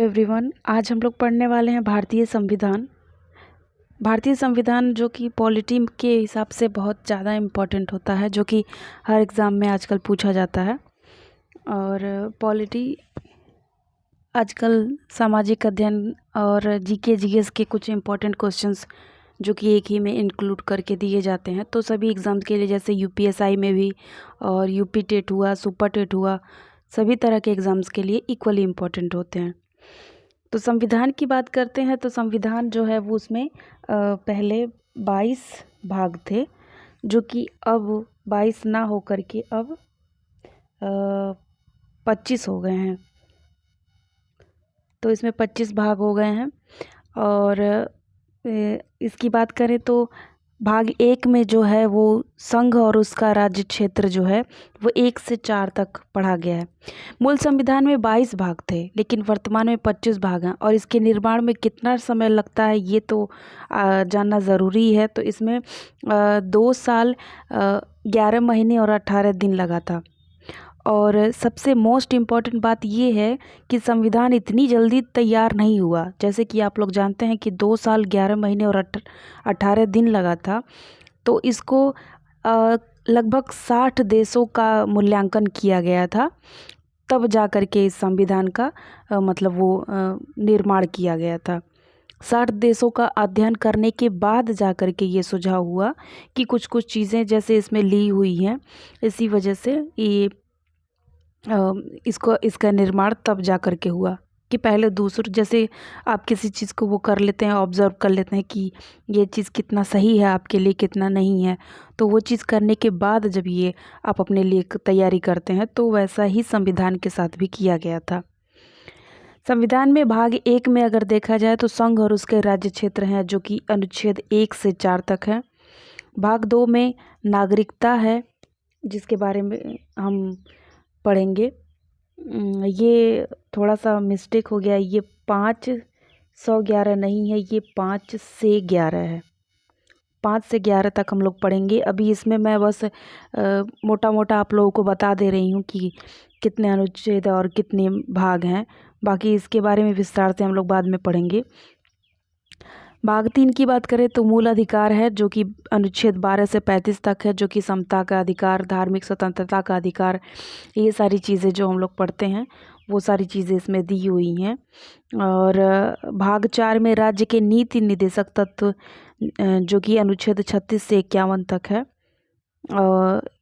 Everyone, आज हम लोग पढ़ने वाले हैं भारतीय संविधान। भारतीय संविधान जो कि पॉलिटी के हिसाब से बहुत ज़्यादा इम्पोर्टेंट होता है, जो कि हर एग्ज़ाम में आजकल पूछा जाता है। और पॉलिटी आजकल सामाजिक अध्ययन और जीके जीएस के कुछ इम्पोर्टेंट क्वेश्चंस जो कि एक ही में इंक्लूड करके दिए जाते हैं। तो सभी एग्ज़ाम्स के लिए, जैसे यूपीएसआई में भी और यूपी टेट हुआ, सुपर टेट हुआ, सभी तरह के एग्ज़ाम्स के लिए इक्वली इम्पोर्टेंट होते हैं। तो संविधान की बात करते हैं तो संविधान जो है वो उसमें पहले 22 भाग थे, जो कि अब 22 ना हो करके अब 25 हो गए हैं। तो इसमें 25 भाग हो गए हैं। और इसकी बात करें तो भाग 1 में जो है वो संघ और उसका राज्य क्षेत्र जो है वो 1 से 4 तक पढ़ा गया है। मूल संविधान में 22 भाग थे, लेकिन वर्तमान में 25 भाग हैं। और इसके निर्माण में कितना समय लगता है ये तो जानना ज़रूरी है। तो इसमें 2 साल 11 महीने और 18 दिन लगा था। और सबसे मोस्ट इम्पॉर्टेंट बात ये है कि संविधान इतनी जल्दी तैयार नहीं हुआ। जैसे कि आप लोग जानते हैं कि 2 साल 11 महीने और 18 दिन लगा था। तो इसको लगभग 60 देशों का मूल्यांकन किया गया था, तब जा कर के इस संविधान का मतलब वो निर्माण किया गया था। 60 देशों का अध्ययन करने के बाद जा कर के ये सुझाव हुआ कि कुछ कुछ चीज़ें जैसे इसमें ली हुई हैं, इसी वजह से ये इसका निर्माण तब जा कर के हुआ कि पहले दूसरों, जैसे आप किसी चीज़ को वो कर लेते हैं, ऑब्ज़र्व कर लेते हैं कि ये चीज़ कितना सही है आपके लिए, कितना नहीं है। तो वो चीज़ करने के बाद जब ये आप अपने लिए तैयारी करते हैं, तो वैसा ही संविधान के साथ भी किया गया था। संविधान में भाग 1 में अगर देखा जाए तो संघ और उसके राज्य क्षेत्र हैं, जो कि अनुच्छेद 1 से 4 तक है। भाग 2 में नागरिकता है, जिसके बारे में हम पढ़ेंगे। ये थोड़ा सा मिस्टेक हो गया, ये 511 नहीं है, ये 5 से 11 है। 5 से 11 तक हम लोग पढ़ेंगे। अभी इसमें मैं बस मोटा मोटा आप लोगों को बता दे रही हूँ कि कितने अनुच्छेद और कितने भाग हैं। बाकी इसके बारे में विस्तार से हम लोग बाद में पढ़ेंगे। भाग 3 की बात करें तो मूल अधिकार है, जो कि अनुच्छेद 12 से 35 तक है, जो कि समता का अधिकार, धार्मिक स्वतंत्रता का अधिकार, ये सारी चीज़ें जो हम लोग पढ़ते हैं वो सारी चीज़ें इसमें दी हुई हैं। और भाग 4 में राज्य के नीति निर्देशक तत्व, जो कि अनुच्छेद 36 से 51 तक है,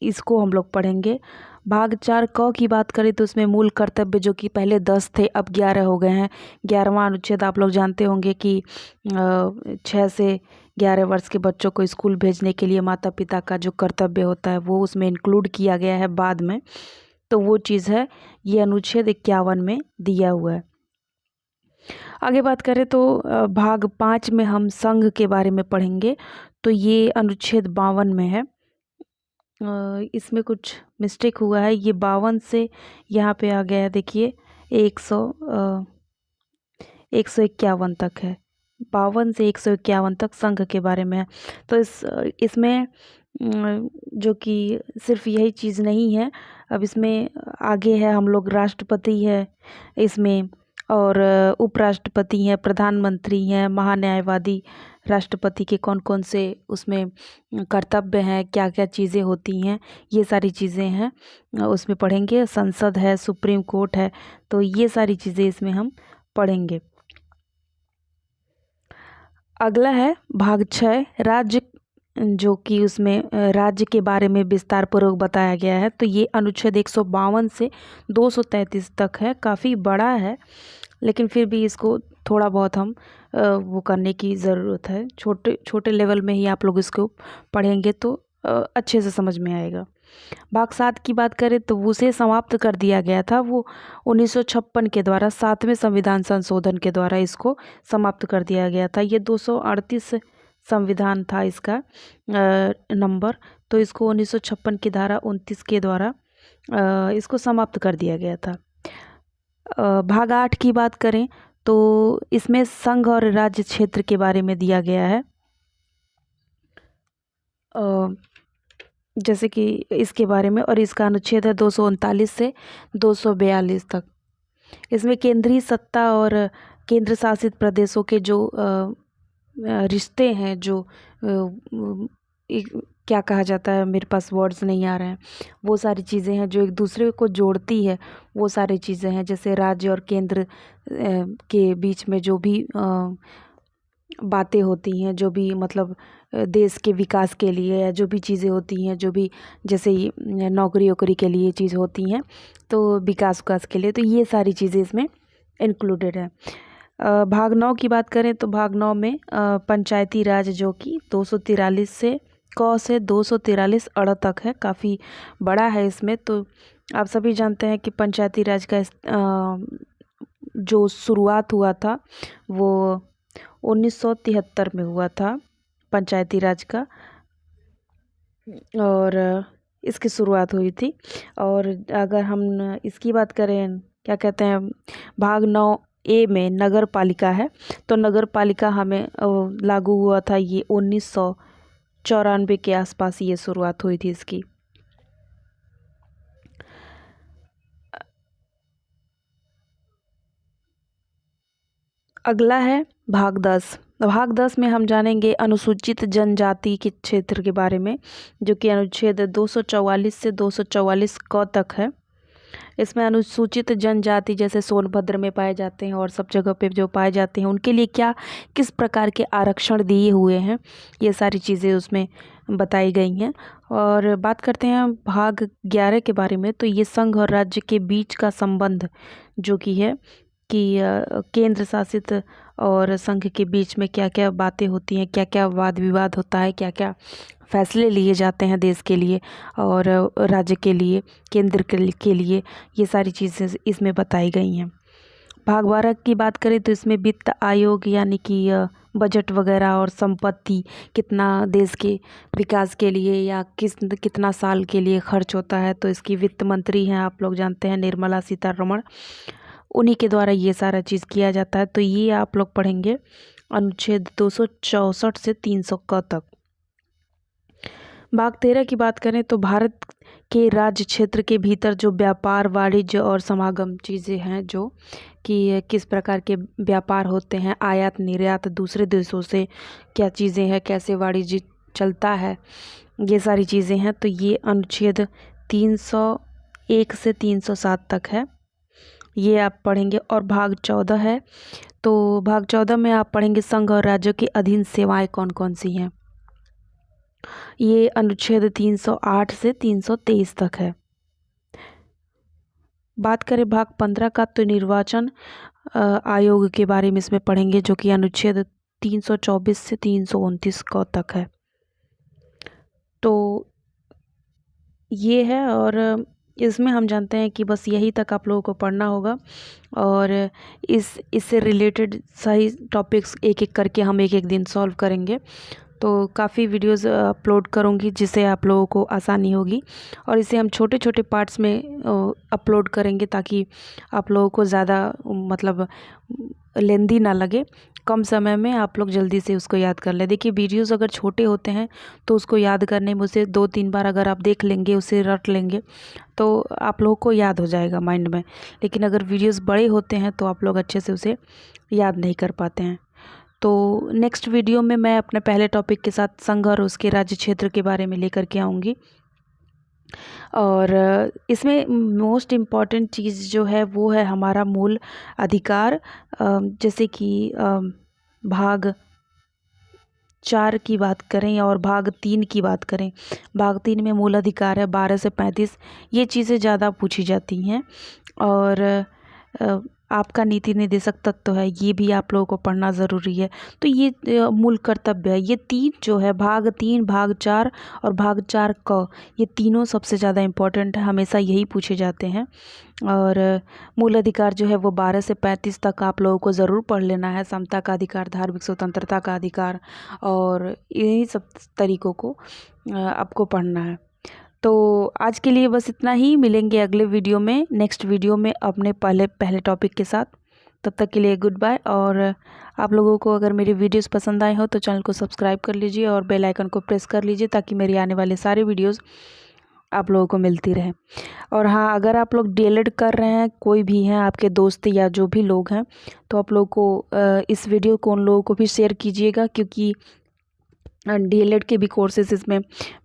इसको हम लोग पढ़ेंगे। भाग 4 क की बात करें तो उसमें मूल कर्तव्य, जो कि पहले 10 थे अब 11 हो गए हैं। 11वां अनुच्छेद आप लोग जानते होंगे कि 6 से 11 वर्ष के बच्चों को स्कूल भेजने के लिए माता पिता का जो कर्तव्य होता है वो उसमें इंक्लूड किया गया है बाद में। तो वो चीज़ है, ये अनुच्छेद 51 में दिया हुआ है। आगे बात करें तो भाग 5 में हम संघ के बारे में पढ़ेंगे। तो ये अनुच्छेद 52 में है। इसमें कुछ मिस्टेक हुआ है, ये 52 से यहाँ पे आ गया है, देखिए 151 तक है। 52 से 151 तक संघ के बारे में है। तो इसमें जो कि सिर्फ यही चीज़ नहीं है, अब इसमें आगे है हम लोग राष्ट्रपति है इसमें, और उपराष्ट्रपति हैं, प्रधानमंत्री हैं, महान्यायवादी राष्ट्रपति के कौन कौन से उसमें कर्तव्य हैं, क्या क्या चीज़ें होती हैं, ये सारी चीज़ें हैं उसमें पढ़ेंगे। संसद है, सुप्रीम कोर्ट है, तो ये सारी चीज़ें इसमें हम पढ़ेंगे। अगला है भाग 6 राज्य, जो कि उसमें राज्य के बारे में विस्तार पूर्वक बताया गया है। तो ये अनुच्छेद 152 से 233 तक है, काफ़ी बड़ा है, लेकिन फिर भी इसको थोड़ा बहुत हम वो करने की ज़रूरत है। छोटे छोटे लेवल में ही आप लोग इसको पढ़ेंगे तो अच्छे से समझ में आएगा। भाग 7 की बात करें तो उसे समाप्त कर दिया गया था, वो 1956 के द्वारा 7वें संविधान संशोधन के द्वारा इसको समाप्त कर दिया गया था। ये 238 संविधान था इसका नंबर, तो इसको 1956 की धारा 29 के द्वारा इसको समाप्त कर दिया गया था। भाग 8 की बात करें तो इसमें संघ और राज्य क्षेत्र के बारे में दिया गया है, जैसे कि इसके बारे में, और इसका अनुच्छेद है 239 से 242 तक। इसमें केंद्रीय सत्ता और केंद्र शासित प्रदेशों के जो रिश्ते हैं, जो क्या कहा जाता है, मेरे पास वर्ड्स नहीं आ रहे हैं, वो सारी चीज़ें हैं जो एक दूसरे को जोड़ती है, वो सारी चीज़ें हैं। जैसे राज्य और केंद्र के बीच में जो भी बातें होती हैं, जो भी मतलब देश के विकास के लिए, या जो भी चीज़ें होती हैं, जो भी जैसे नौकरी वोकरी के लिए चीज़ होती हैं, तो विकास विकास के लिए, तो ये सारी चीज़ें इसमें इंक्लूडेड है। भाग 9 की बात करें तो भाग 9 में पंचायती राज, जो कि 243 से क से 243 अड़ तक है, काफ़ी बड़ा है इसमें। तो आप सभी जानते हैं कि पंचायती राज का जो शुरुआत हुआ था वो 1973 में हुआ था, पंचायती राज का, और इसकी शुरुआत हुई थी। और अगर हम इसकी बात करें, क्या कहते हैं, भाग 9A में नगर पालिका है, तो नगर पालिका हमें लागू हुआ था ये 1994 के आसपास ये शुरुआत हुई थी इसकी। अगला है भाग 10। भाग 10 में हम जानेंगे अनुसूचित जनजाति के क्षेत्र के बारे में, जो कि अनुच्छेद 244 से 244 क तक है। इसमें अनुसूचित जनजाति जैसे सोनभद्र में पाए जाते हैं और सब जगह पे जो पाए जाते हैं, उनके लिए क्या किस प्रकार के आरक्षण दिए हुए हैं, ये सारी चीज़ें उसमें बताई गई हैं। और बात करते हैं भाग 11 के बारे में, तो ये संघ और राज्य के बीच का संबंध जो कि है कि केंद्र शासित और संघ के बीच में क्या क्या बातें होती हैं, क्या क्या वाद विवाद होता है, क्या क्या फैसले लिए जाते हैं देश के लिए और राज्य के लिए, केंद्र के लिए, ये सारी चीज़ें इसमें बताई गई हैं। भाग 12 की बात करें तो इसमें वित्त आयोग, यानी कि बजट वगैरह और संपत्ति कितना देश के विकास के लिए या कितना साल के लिए खर्च होता है, तो इसकी वित्त मंत्री हैं, आप लोग जानते हैं, निर्मला सीतारमण, उन्हीं के द्वारा ये सारा चीज़ किया जाता है। तो ये आप लोग पढ़ेंगे अनुच्छेद 264 से 300 क तक। भाग 13 की बात करें तो भारत के राज्य क्षेत्र के भीतर जो व्यापार, वाणिज्य और समागम चीज़ें हैं, जो कि किस प्रकार के व्यापार होते हैं, आयात निर्यात दूसरे देशों से क्या चीज़ें हैं, कैसे वाणिज्य चलता है, ये सारी चीज़ें हैं। तो ये अनुच्छेद 301 से 307 तक है, ये आप पढ़ेंगे। और भाग 14 है, तो भाग 14 में आप पढ़ेंगे संघ और राज्यों के अधीन सेवाएं कौन कौन सी हैं, ये अनुच्छेद 308 से 323 तक है। बात करें भाग 15 का, तो निर्वाचन आयोग के बारे में इसमें पढ़ेंगे, जो कि अनुच्छेद 324 से 329 क तक है। तो ये है, और इसमें हम जानते हैं कि बस यही तक आप लोगों को पढ़ना होगा, और इससे रिलेटेड सही टॉपिक्स एक एक करके हम एक एक दिन सॉल्व करेंगे। तो काफ़ी वीडियोस अपलोड करूँगी जिससे आप लोगों को आसानी होगी, और इसे हम छोटे छोटे पार्ट्स में अपलोड करेंगे ताकि आप लोगों को ज़्यादा मतलब लेंदी ना लगे, कम समय में आप लोग जल्दी से उसको याद कर लें। देखिए, वीडियोस अगर छोटे होते हैं तो उसको याद करने में उसे 2-3 बार अगर आप देख लेंगे, उसे रट लेंगे, तो आप लोगों को याद हो जाएगा माइंड में। लेकिन अगर वीडियोस बड़े होते हैं तो आप लोग अच्छे से उसे याद नहीं कर पाते हैं। तो नेक्स्ट वीडियो में मैं अपने पहले टॉपिक के साथ संघ और उसके राज्य क्षेत्र के बारे में लेकर के आऊँगी। और इसमें मोस्ट इम्पॉर्टेंट चीज़ जो है वो है हमारा मूल अधिकार। जैसे कि भाग 4 की बात करें और भाग 3 की बात करें, भाग 3 में मूल अधिकार है 12 से 35, ये चीज़ें ज़्यादा पूछी जाती हैं। और आपका नीति निर्देशक तत्व है, ये भी आप लोगों को पढ़ना ज़रूरी है। तो ये मूल कर्तव्य है। ये 3 जो है, भाग 3, भाग 4 और भाग 4 क, ये तीनों सबसे ज़्यादा इम्पोर्टेंट है, हमेशा यही पूछे जाते हैं। और मूल अधिकार जो है वो 12 से 35 तक आप लोगों को ज़रूर पढ़ लेना है। समता का अधिकार, धार्मिक स्वतंत्रता का अधिकार, और इन्हीं सब तरीक़ों को आपको पढ़ना है। तो आज के लिए बस इतना ही, मिलेंगे अगले वीडियो में, नेक्स्ट वीडियो में अपने पहले टॉपिक के साथ। तब तक के लिए गुड बाय। और आप लोगों को अगर मेरी वीडियोस पसंद आए हो तो चैनल को सब्सक्राइब कर लीजिए और बेल आइकन को प्रेस कर लीजिए ताकि मेरी आने वाले सारे वीडियोस आप लोगों को मिलती रहे। और हाँ, अगर आप लोग डीएलएड कर रहे हैं, कोई भी हैं आपके दोस्त या जो भी लोग हैं, तो आप लोगों को इस वीडियो को उन लोगों को भी शेयर कीजिएगा, क्योंकि डीएलएड के भी कोर्सेज इसमें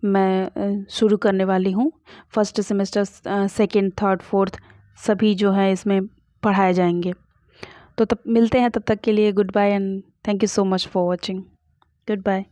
मैं शुरू करने वाली हूँ। First semester, second, third, fourth सभी जो है इसमें पढ़ाए जाएंगे। तो तब मिलते हैं, तब तक के लिए goodbye and thank you so much for watching. Good bye.